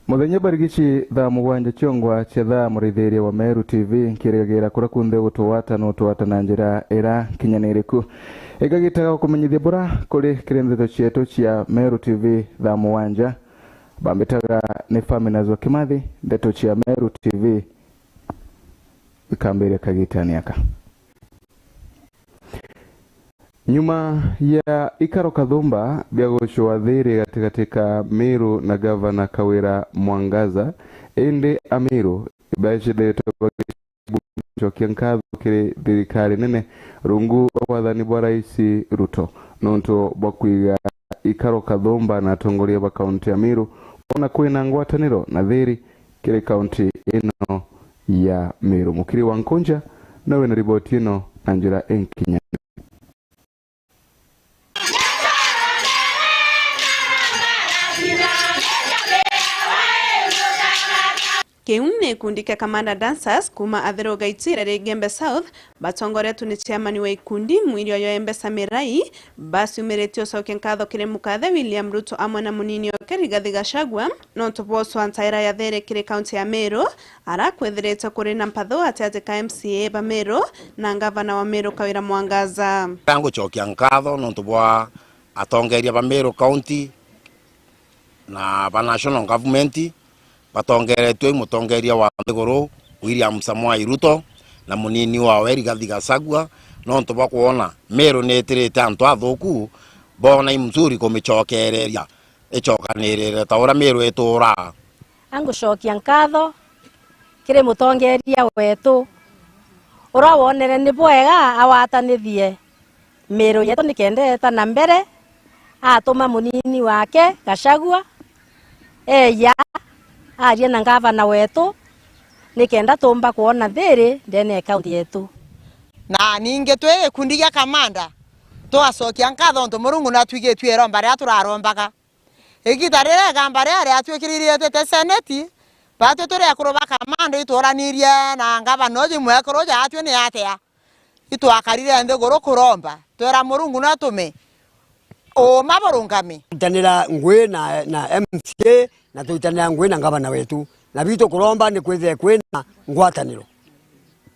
Muthenya barigici tha mugwanja ciongwa cia tha murithiria wa Meru TV nkirigera kura kunde gutwata na njira era kinyaniriku igagitaga kumenyithia bura kuri kirendeto cietu cia Meru TV tha mugwanja bambitaga ni famina zo kimathi ndeto cia Meru TV ikambere kagitaniaka. Nyuma ya ikaro kadhumba bya gushoadhiri katika Meru na gavana Kawira Mwangaza ende Amiru ibashide tokiankadho kiri thirikari nene rungu wathani bwa rais Ruto nonto bwakwiga ikaro kadhumba na tongoria ba kaunti ya Meru ona kwina ngwataniro na thiri kiri kaunti ino ya Meru. Mukiri wa Nkonja nawe na ripoti ino na njira enkinya. Kiumne kundika Kamanda Dancers kuma athero gaitira Regembe South batongoretu ni chairman wa ikundi mwiri yo Embesa Mirai basi umeretio sauken kadho kire mukathe William Ruto amwe na munini oke Rigathi Gachagua no toboso antaira ya there kire county ya Meru ara kwethereta kuri na mpatho ati ka MCA ba Meru na gavana wa Meru Kawira Mwangaza tango chokia nkadho no tobwa atongeria ba Meru county na ba national government batongeretwe mutongeria wa Iguru William Samoei Ruto na munini wa Rigathi Gachagua no ntoba kuona Meru netirite antu athuku bona imzuri komichokereria echokanirire taura Meru etura angu shokia nkatho kire mutongeria wetu ura wonere ni bwega awatanithie Meru yetu nikendeta na mbere atuma munini wake Gachagua ya aria na gavana wetu nikenda tumba kuona thiri ndene county yetu na ninge twe kundiga kamanda to asokia nkatho nto murungu na twige twero mbare aturarombaga egitarire gambare ari atwikiririe te seneti batwe tore akuroba kamanda itoranirie na gavana oje mwekoro ja atwe ni atea itu akarire nde goro kuromba twera murungu na tume o maborungami tanira ngwe na MCA na tuitanira ngwe na gavana wetu na bito kuromba ni kwethe kwena ngwataniro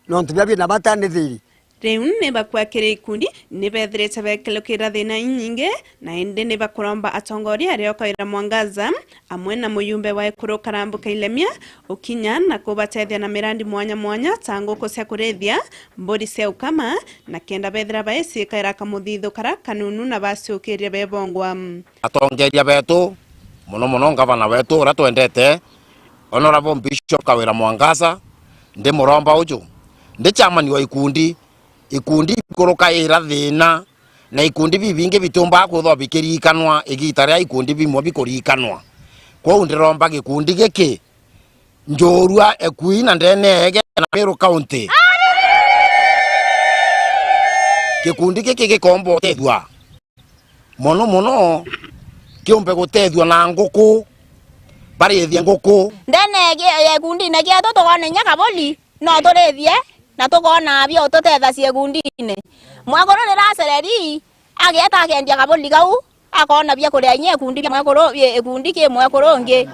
no ntubya na batane thiri Reun ne bakwa kire ikundi ne bethereta bekelokera thina nyinge na ende ne bakuromba atongoria ario Kawira Mwangaza amwe na muyumbe wa Ekuru Karambuka Ilemia ukinya na kubatethia na mirandi mwanya mwanya tango cia kurethia mbodi cia ukama na kenda bethera baesi kaira kamuthithu kara kanunu na basiukiria bebongwa atongeria betu muno gavana wetu ura twendete Honorable Bishop Kawira Mwangaza ndi muromba uju ndi chairman wa ikundi kuruka ira thina na ikundi bibinge bitumba kutho bikirikanwa igitaria ikundi bimwe bikurikanwa kwa ndiromba gikundi giki njorua ekuina ndenege na Meru county gikundi giki gikombo tethwa mono kiumbe gutethwa na nguku bari ethia nguku ndenege gikundi na kia toto kone nyaka boli no torethie na tukona byo totetha cie gundine mwakoro rirasereri ageta akendia kaboli kau akona bya kuria nye kundi mwakoro ekundi ke mwakoro nge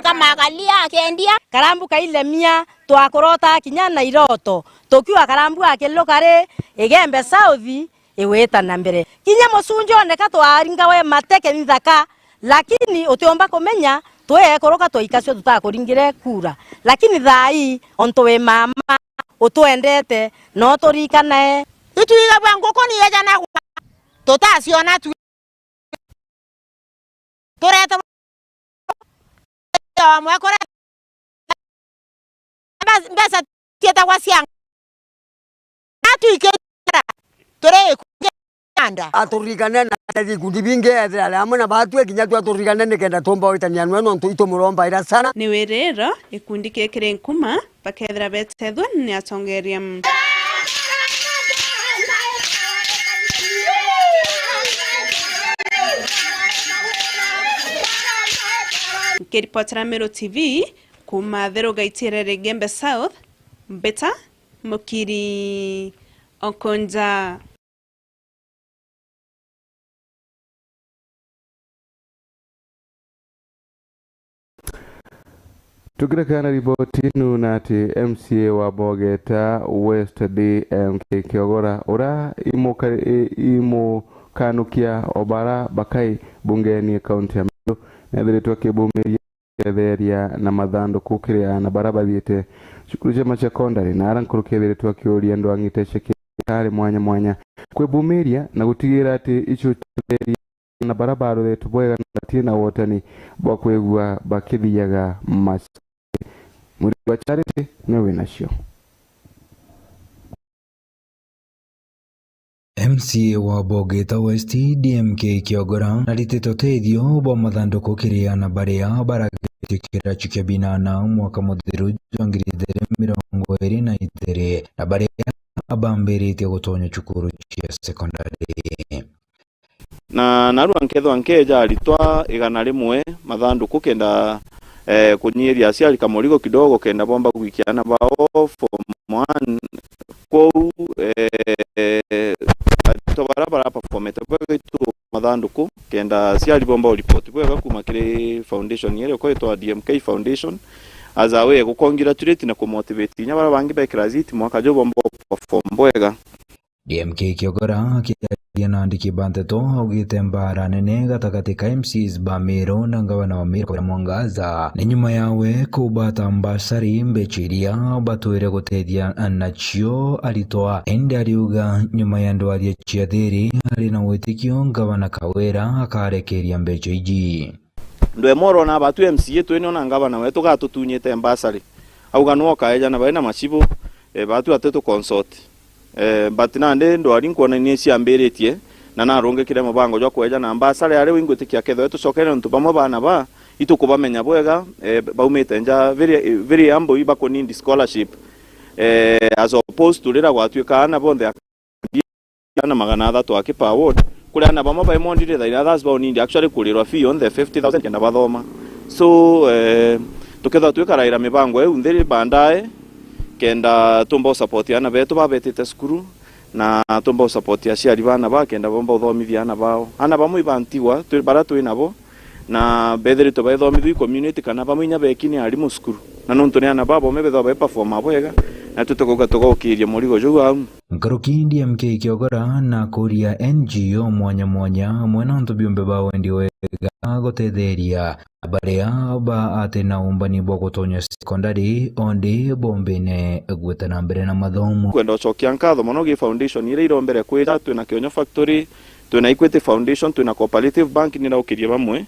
kama kalia akendia Karambuka Ilemia twakorota kinya na iroto tokiwa Karambuka akilokare Igembe South iweta na mbere kinya musunjo neka twaringa we mateke nthaka lakini utiomba kumenya twe koroka toikasyo tutakuringire kura lakini thai onto we mama utuendete no turikanae ituiga bwa ngoko ni yeja na totasiona tu toreta mwekore mbesa tieta kwa siang atuike tore kanda aturikane na gikundi binge ethera amwe na batwe kinya tu aturikane nikenda tomba witania nwe ntu itumuromba ira sana ni wirira ikundi kekire nkuma bakethira betethwa ni atongeria Kiripotera Meru TV kuma RUKIIRI Gembe South Mbeta Mukiri Okonja. Tukirekana riboti nunati MCA wa Bogeta West DMK Kiogora ura imukanukia obara bakai bungeni kaunti ya Meru nethiritwo kibumiria ketheria na mathando kukiria na barabathite cukuru cia secondary na arankuru kethiritwo kiuria andu angite shekari mwanya mwanya kwibumiria na gutigira ati icio theria na barabara thetu bwega na wotani bwa kwigua bakithiaga mas muri wa charity no winacio. MCA wa Bogeta West DMK Kiogora naritito teithio bo mathanduku kiria na baria baragitikira chikebina na mwaka muthiru 2023 na baria abambirite gutonya cukuru cia secondary na naru ankethwa nkeja aritwa igana rimwe mathanduku kenda kunyiria aciari kamurigo kidogo kenda bomba gwikiana bao form 1 kou to barabara performete bwega itu mathanduku kenda aciari bomba report bwega kuma kire foundation yere ko itwa DMK Foundation azawe gukongratulate na kumotivate nya barabangi ba class mwaka jo bomba perform bwega. DMK Kiogora kiria nandiki banteto augite mbara nene gatagati ka MCs ba Meru na gavana wa Meru Mwangaza ni nyuma yawe kubata mbasari mbechiria batwire gutethia nacio aritoa ende ariuga nyuma ya ndwaria cia thiri ari na witikio gavana Kawira akarekeria mbecho iji ndwe moro na batu MCA twene na gavana wetu gatutunyite mbasari auga no kaeja na baina machibu batu ateto consort but nande ndwari nkona ni ciamberetie na naronge kire mubango jwa kweja na ambasare ari wingutikia ketho tucokere ntu bamwe bana ba itukubamenya bwega baumete nja very humble ibako ni scholarship as opposed to lera gwatuika na bonde na magana thatu akipa award kule na bamwe ba emondire that others ba ni actually kulirwa fee on the 50,000 kenda bathoma so tuketha twikaraira mibango eu ndiri bandae kenda tumbo support yana betu babetete skuru na tumbo support ya ciari bana ba kenda bomba uthomithia ana bao ana bamwe ibantiwa twi baratu inabo na betherito baithomithio community kana bamwe nya bekini ari mu skuru na nonto ne ana babo mebe thoba perform bwega na tutokoga tugokiria murigo jo au Ngaruki DMK Kiogora na kuria NGO mwanya mwanya mwena nto biumbe bawe ndio wega gotetheria baria ba atena umbani bwa gutonya secondary onde bombene gweta na mbere na mathomo kwenda cokia nkatho mono gi foundation ire irombere kwira twina Kionyo factory twina Equity Foundation twina Cooperative Bank ni raukiria bamwe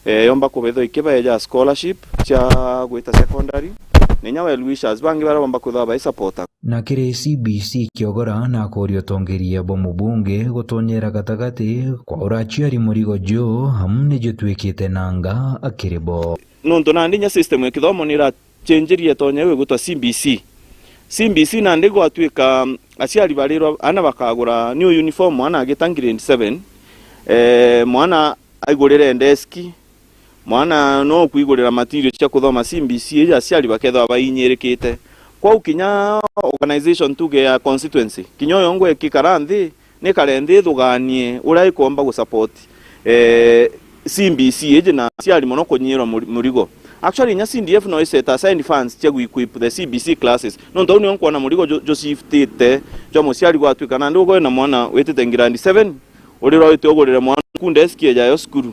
yomba kubetho ikibaeja scholarship cha gweta secondary nenya well wishers bangi barabamba kuthaba supporta na kire CBC Kiogora na kurio tongeria bomu bunge gutonyera gatagati kwa urachiari murigo jo hamne jo twikite nanga akiribo nonto nandinya system ya kithomo nira changerie tonyewe gutwa CBC na ndigo atwika aciari bariro ana bakagura new uniform mwana agitangire 7 mwana aigurire deski mwana no kuigurira material cia kuthoma CBC ya aciari baketha bainyerekete kwa ukinya organization tuge ya constituency kinyoyo ngwe kikaranthi ne karendi thuganie urai komba gu support CBC eje na aciari mono kunyira murigo actually nya CDF no set aside funds cia equip the CBC classes no ndo ni onkwana murigo Joseph Tete jo musiari gwatwika na ndugo na mwana wetete ngirandi 7 uri roite ogorere mwana kundeski eja yo skuru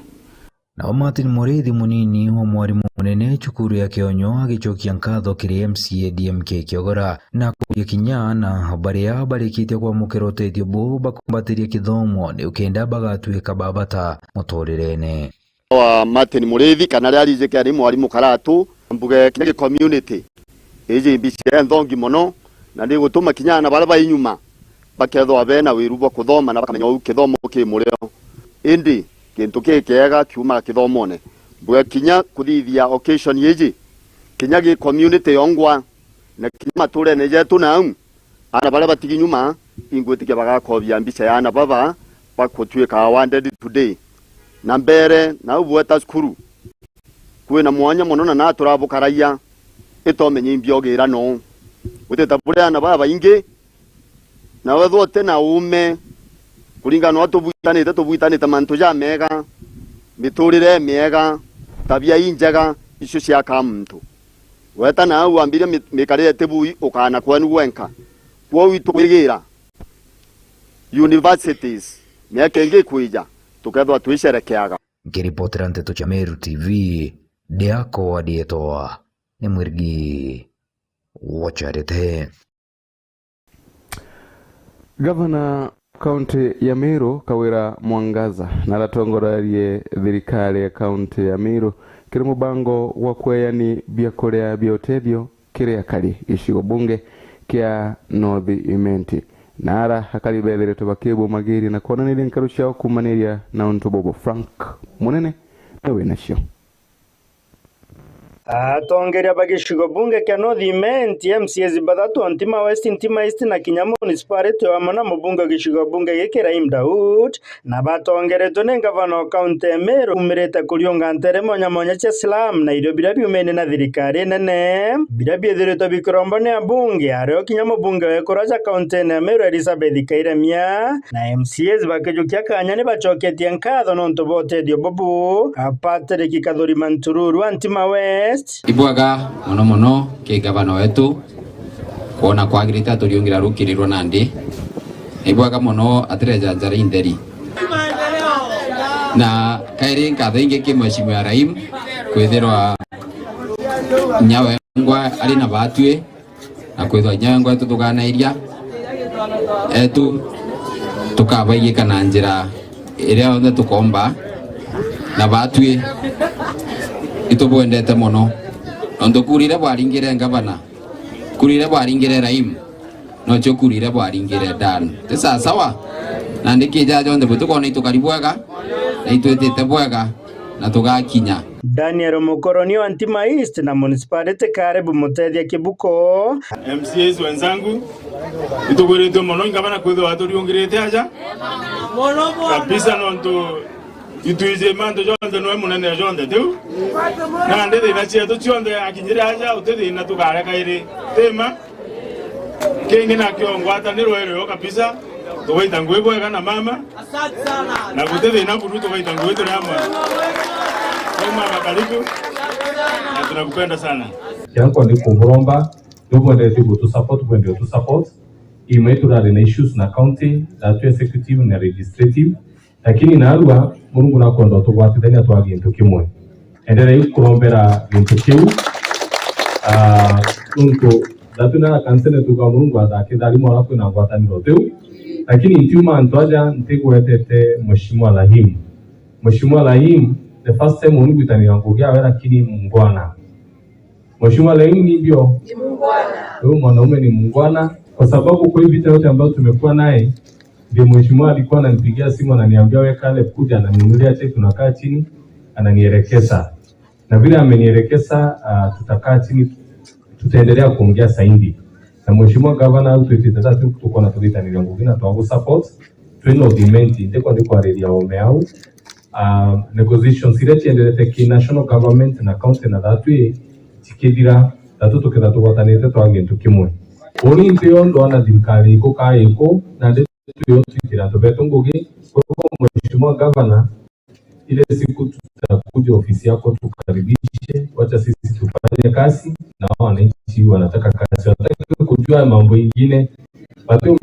na Martin Murithi munini wa mwarimu munene cukuru ya Kionyo agicokia nkatho kiri MCA DMK Kiogora na kuria kinya na habari ya barikite kwa mukerotethio bu bakumbatiria kithomo ni ukenda bagatwika babata muturirene wa Martin Murithi kana rari je kari mwarimu karatu mbuge kiri community eje mbicire nthongi mono na ndi gutuma kinyana baraba inyuma bakethwa bena wiru bwa kuthoma na bakamenya u kithomo kimureo indi kintu kikega kiuma kithomone bwa kinya kuthithia occasion yiji kinya gi community yongwa na kinya mature ne jetu na ana baraba tiginyuma ingwetike bagakobia mbica yana baba bakutwika wanted today na mbere na ubweta skuru kwina mwanya muno na turabukaraia itomenye imbiogira no uteta bureana baba ingi na wetho tena ume kuringana watu buitane tamanto ja mega miturire mega tabia injega icio cia kamuntu weta na uambire mikare tebui ukana kwenu wenka kwa witwigira universities miakenge kuija tukethwa twisherekeaga ngiripotera nteto cha Meru TV Deako adietoa ni mwirigi wacharete. Gavana kaunti ya Meru Kawira Mwangaza naratongorarie thirikari ya kaunti ya Meru kiri mubango wa kweyani byakorea byotedio kiria kali ishigo bunge kia North Imenti nara hakali bethere tubakibu magiri na kona nili nkarushao kumaneria na untubobo Frank munene ewe nasho atongeria bagishigo bunge kia North Imenti MCS badatu Ntima West Ntima East na Kinya municipality wa mana mubunge gishigo bunge gikira Daud na batongeretwo ni gavana kaunti ya Meru umirite kurionga nteremo nyamonya cia Islam na irio bira biumene na thirikari nene bira biethiritwo bikorombo ni abunge ario Kinya mubunge wa kuraja kaunti ya Meru Elizabeth Kairemia na MCS bakijukia kanya ni bachoketie nkatho no ntubotedio bobu Patrick Kathuri Mantururu Ntima West ibwaga mono ke gavana wetu kuona kwagirita turiongira rukirirwo nandi ibwaga mono atireja njara inderi na kairi nkatho ingi kimweshimwa Raim kwithirwa nyawe ngwa ari na batue na kwithwa nyawe ngwa tutuganairia etu tukabaigika na njira iria onde tukomba na batue itubwendete mono ondo kurire bwaringire gavana kurire bwaringire Raim no cyo kurire bwaringire Dan tesa sawa na ndikija jonde butukona itukaribuaga na itwetete bwaga na tugakinya Daniel Mukoroni wa Ntima East na municipality karibu mutethia Kibuko MCS wenzangu itugurite mono gavana kwitho aturiongirite aja kabisa nonto ituije mando jonde no munene jonde tu na ndede na cia tu chonde akinjira aja utede na tukare kaire tema kingi na kiongwata ni roero kabisa tuwaita ngwebo kana mama asante sana na kutede na kuruto tuwaita ngweto rama mama karibu na tunakupenda sana yanko ndi kubromba ndio ndio tu support kwende tu support imetura na issues na county na tu executive na legislative lakini narua Mungu nakondo tugwatithania twagintu kimwe endelea kurombera gintu kiu nuntu datuna kansene tuga Mungu athakithari mwana kwina ngwataniro tiu lakini ntiuma ntwaja ntigwetete Mheshimiwa Rahim the first time Mungu itania ngugia wera lakini mungwana Mheshimiwa Rahim ni ndio mungwana huyo mwanaume ni mungwana kwa sababu kwa hivi yote ambayo tumekuwa naye ndio mheshimiwa alikuwa ananipigia simu ananiambia wewe kale kuja ananinunulia cheki tunakaa chini ananielekeza na vile amenielekeza tutakaa chini tutaendelea kuongea zaidi na mheshimiwa governor au tutitata tuko na tulita ni yangu na tuangu support twino dimenti ndiko area omeau negotiations ile tiendelete ki national government na county na thatwe tikidira tatuto keda tuwatanete twagentu kimwe oni ndio ndo ana thirikari iko kaiko na tuyotwikira tubetungugi kwa mheshimiwa governor ile siku tutakuja ofisi yako tukaribishe wacha sisi tufanye kazi na wananchi wanataka kazi wanataka kujua mambo mengine bado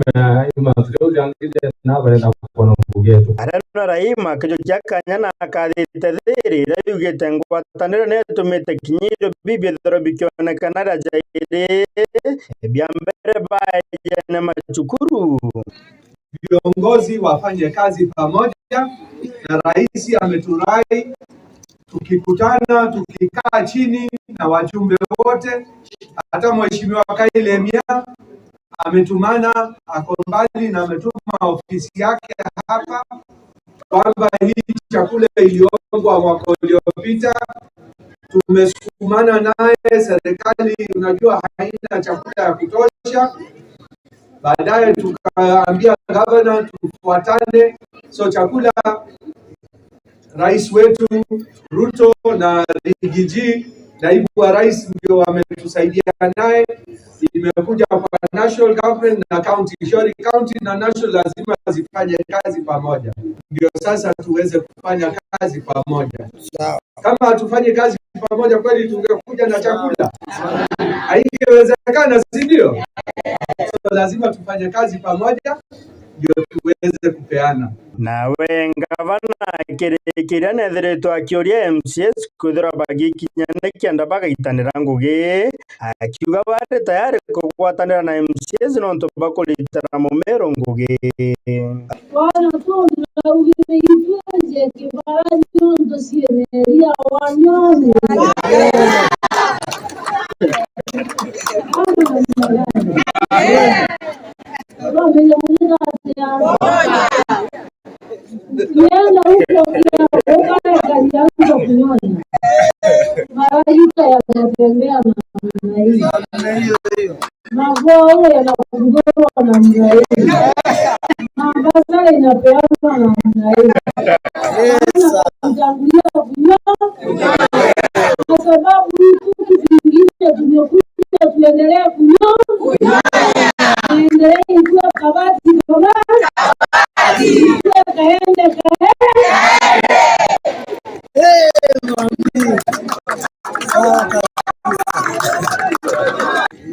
maendeleo yangine na baada kuona mbuge tu arano Raima kijokia kanyana akathithiri rayugite ngwataniro ne tumite kinyiro bibia thorobikona kanada jaire biambere baje na machukuru viongozi wafanye kazi pamoja na rais ameturai tukikutana tukikaa chini na wajumbe wote hata mheshimiwa Kairemia ametumana, ako mbali na ametuma ofisi yake hapa kwamba hii chakula iliongwa mwaka uliopita. Tumesukumana naye, serikali unajua haina chakula ya kutosha. Baadaye tukaambia governor tufuatane, so chakula rais wetu Ruto na Rigiji naibu wa rais ndio wametusaidia naye. Imekuja kwa national government na county, Shori county na national lazima zifanye kazi pamoja, ndio sasa tuweze kufanya kazi pamoja. Kama hatufanye kazi pamoja kweli tungekuja na chakula? Haingewezekana, si ndio? So lazima tufanye kazi pamoja ndio tuweze kupeana. Nawe ngavana kirekire nethiritwo akioria MCS kuthira bagikinyana kianda bagaitanira ngugi akiuga bari tayari kugwatanira na MCS nonto bakuritana Meru ngugi. Wana tunda ugire itweje kibara nyondo sieneria wanyoni. Yenda huko ya kunyonya. Maraika yanatembea na hiyo. Magoro yanakugorwa na mraia. Mabasara inapeana na hiyo. Kutangulia kunyonya. Kwa sababu vitu vingine tumekuja tuendelee kunyonya. Tuendelee kuwa kabati kaende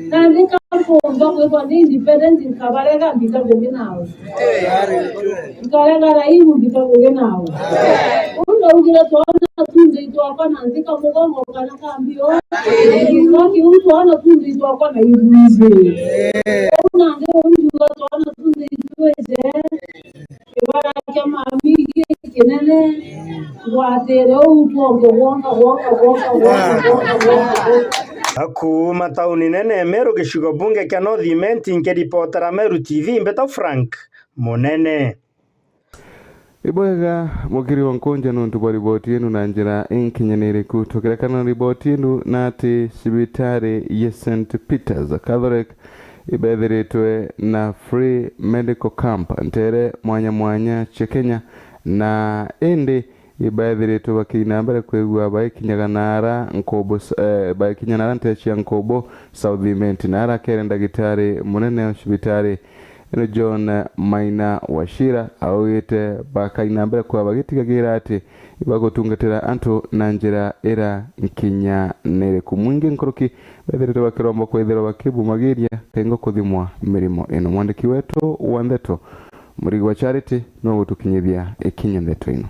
nandika mpunga kwa independence nkabalega mbikagoge nawe nkalenga raimu mbikagoge nawe unda ugira tuana tunze itwakwa nandika mugongo kana kambio waki utu ana tunze itwakwa na ibuize una ndio unjua tuana tunze itweze kibara kama amigi kinene watere utuonge wonga Kuma tauni nene Meru gicigo bunge kia North nkiripotera Meru TV Mbeto Frank Munene. Ibwega mukiri wa nkonja nuntu bwa riboti yenu na njira inkinyaniriku tukirekana riboti yenu nati sibitari ya St. Peter's Catholic ibethiritwe na free medical camp ntere mwanya Kenya na indi ibethiritwe bakinambere kwegwa baikinyaganara nkobo baikinyanara ntechi ya nkobo South nara kere ndagitari munene wa sibitari John Maina Washira awite bakainambere kwa bagitigagira ati ibagotungatira antu na njira era nkinya nere kumwingi nkoroki bethiritwe bakiromba kwethera bakibu magiria kengo kuthimwa mirimo eno mwandiki wetu wandeto muri wa charity no gutukinyithia ikinya ndeto ino.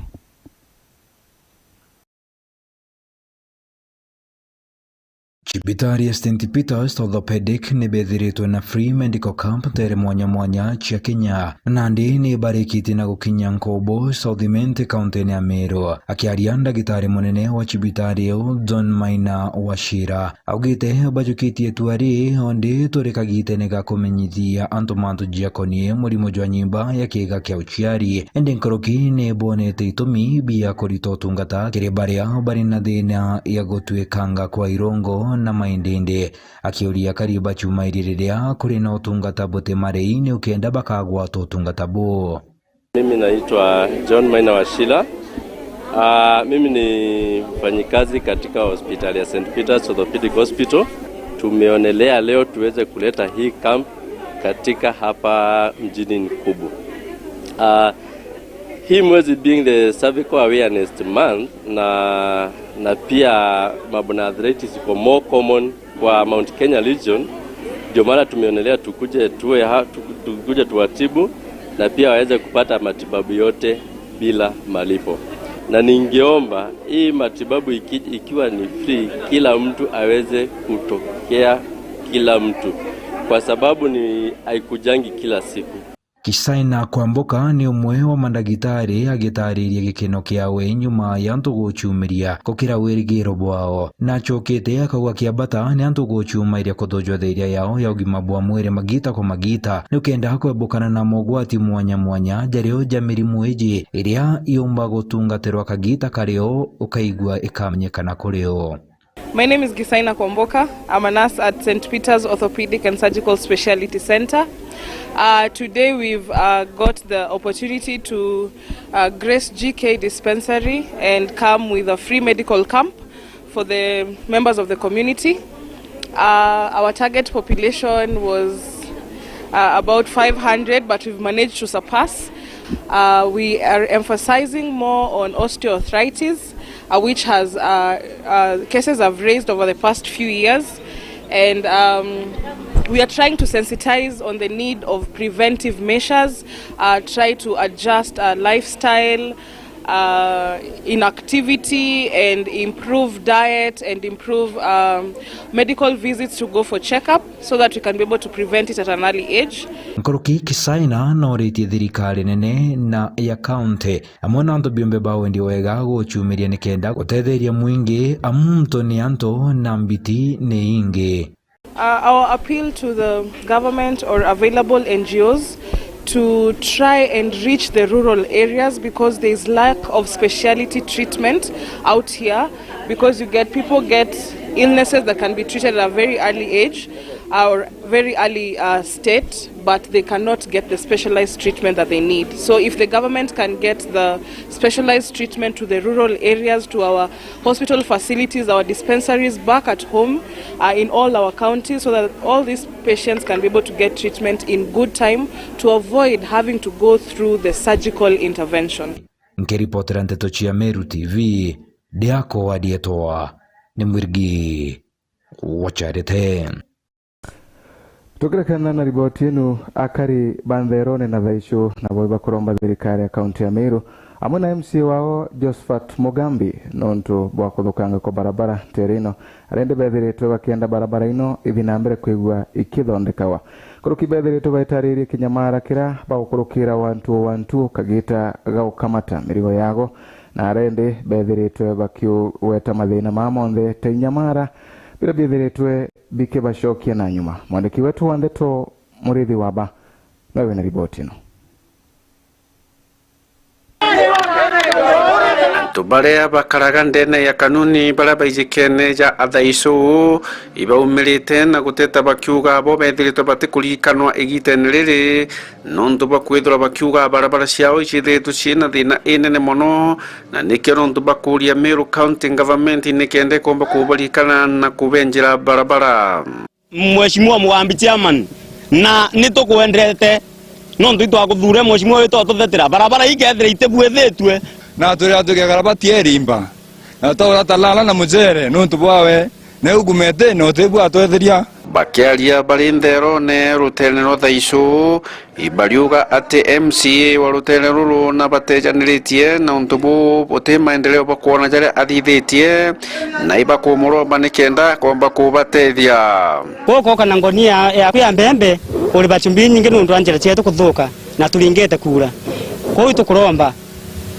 Sibitari ya St. Peter's Orthopedic ni bethiritwe na free medical camp tere mwanya chia Kenya nandi ni barikiti na gukinya nkobo South County ya Meru. Akiaria ndagitari munene wa sibitari yo John Maina Washira augite bajukitie tuari onde turekagite nega kumenyithia antomantu jiakonie murimo jwa nyimba ya kiga kia uchiari ende nkoroki ne bonete itumi bia kurito tungata kire baria bari na thina ya gutwekanga kwa irongo na maindinde akiuria kariba chuma iriria kuri na utungata bote mareini ukienda bakagwa utungata bo. Mimi naitwa John Maina Washila. Mimi ni mfanyikazi katika hospitali ya St. Peter's Orthopedic Hospital. Tumeonelea leo tuweze kuleta hii camp katika hapa mjini Nkubu. Hii mwezi being the cervical awareness month na pia mabona arthritis iko more common kwa Mount Kenya region, ndio maana tumeonelea tukuje tuwatibu na pia waweze kupata matibabu yote bila malipo. Na ningeomba hii matibabu ikiwa ni free, kila mtu aweze kutokea kila mtu, kwa sababu ni haikujangi kila siku. Kisaina Kwamboka ni umwe wa mandagitari agitariria gikeno kiawe nyuma ya ntuguchumiria kukira wirigiro bwao na chokete akauga kiambata ni ntuguchumairia kuthujwatheiria yao ya ugima bwa mwiri magita kwa magita nukenda kwebukana na mogwati mwanya mwanya jario ja mirimu iji iria iumba gutungatirwa kagita kario ukaigua ikamenyekana kurio. My name is Gisaina Kwamboka. I'm a nurse at St. Peter's Orthopedic and Surgical Specialty Center. Today we've got the opportunity to grace GK dispensary and come with a free medical camp for the members of the community. Our target population was about 500, but we've managed to surpass. We are emphasizing more on osteoarthritis, which has cases have raised over the past few years, and we are trying to sensitize on the need of preventive measures, try to adjust lifestyle, inactivity, and improve diet and improve medical visits to go for checkup so that we can be able to prevent it at an early age. Nkoroki Kisaina noriti thirikari nene na ya county amwe na antu biombe bawe ndi wega guchumiria nikenda gutetheria mwingi amuntu ni antu na mbiti ni ingi. Our appeal to the government or available NGOs to try and reach the rural areas, because there is lack of specialty treatment out here, because people get illnesses that can be treated at a very early age or very early state, but they cannot get the specialized treatment that they need. So if the government can get the specialized treatment to the rural areas, to our hospital facilities, our dispensaries back at home in all our counties, so that all these patients can be able to get treatment in good time to avoid having to go through the surgical intervention. Nkiripotera nteto cia Meru TV, Diako Wadietoa, ni mwirigi wacharete. Tukirekana na riboti yenu, akari bandherone na dhaisho na boiba kuromba thirikari ya kaunti ya Meru amwe na MC wao Josephat Mugambi nontu bwa kuthukanga kwa barabara terino arende bethiritwe bakienda barabara ino ithi na mbere kwigua ikithondekawa kuruki bethiritwe baitaririe kinyamara kira bagukurukira wantu kagita gaukamata mirigo yago na arende bethiritwe bakiweta mathina mamonthe ta inyamara bila bethiritwe bike bashokia na nyuma. Mwandiki wetu wa Ndeto Murithi Waba nawe na riboti ino. Tubarea bakaraga ndene ya kanuni baraba izikene ja athaisu ibaumirite na guteta bakiuga bo bethirito batikurikanwa igitenrere nontu bakwithura bakiuga barabara ciao icithitu cina thina inene mono na nikio nontu bakuria Meru County Government nikende komba kubarikana na kubenjira barabara. Mheshimiwa Mugambi chairman na nitukwendete nontu itwaguthure mheshimiwa witu tuthetira barabara ikethira itebuethetwe na turia tugegarabati erimba na tora talala na mujere nontu bwawe ne ugumete no tebu atwetheria bakiaria bari ntherone rutene no thaicu ibariuga ati MCA wa rutene ruru na batejaniritie na untubu bote maendeleo bakuona jare athithitie na ibakumuromba nikenda komba kubatethia koko kana ngonia ya mbembe uri bachumbi nyingi nundu anjira chetu kuthuka na tulingete kura ko itukuromba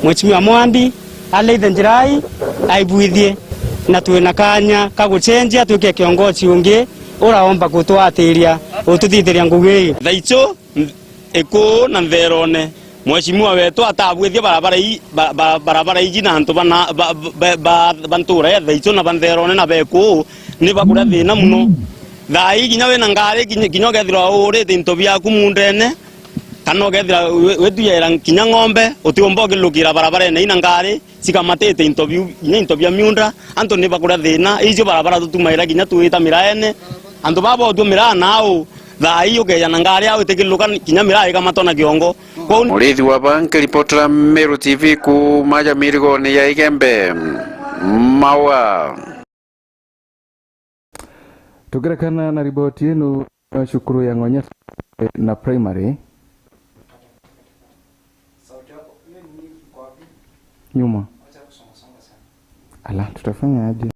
Mheshimiwa Mwambi aleithe njirai aibuithie na tuwe kanya kagucenjia tuke kiongozi ungi uraomba gutwatiria ututhithiria ngugi thaicho eko na ntherone Mheshimiwa wetu atabuithie barabara iji na antu bantura thaicho na bantherone na beku ni bakura thina muno thai ginya we na ngari ginya gethira urite into biaku mundene kana gethira wetuyera kinya ng'ombe utiomba gilukira barabara ina ngari cikamatite into miunda antu ni bakura thina icio barabara tutumaira ginya tuita miraene antu babo tumira nao thai ugeya na ngari au itikiluka kinya mirai kamatona kiongo Murithi wa banki reporter Meru TV ku maja mirigo ni ya igembe mawa. Tukirekana na riboti yenu, shukuru ya Ngonya na primary nyuma. Ala, tutafanya aje?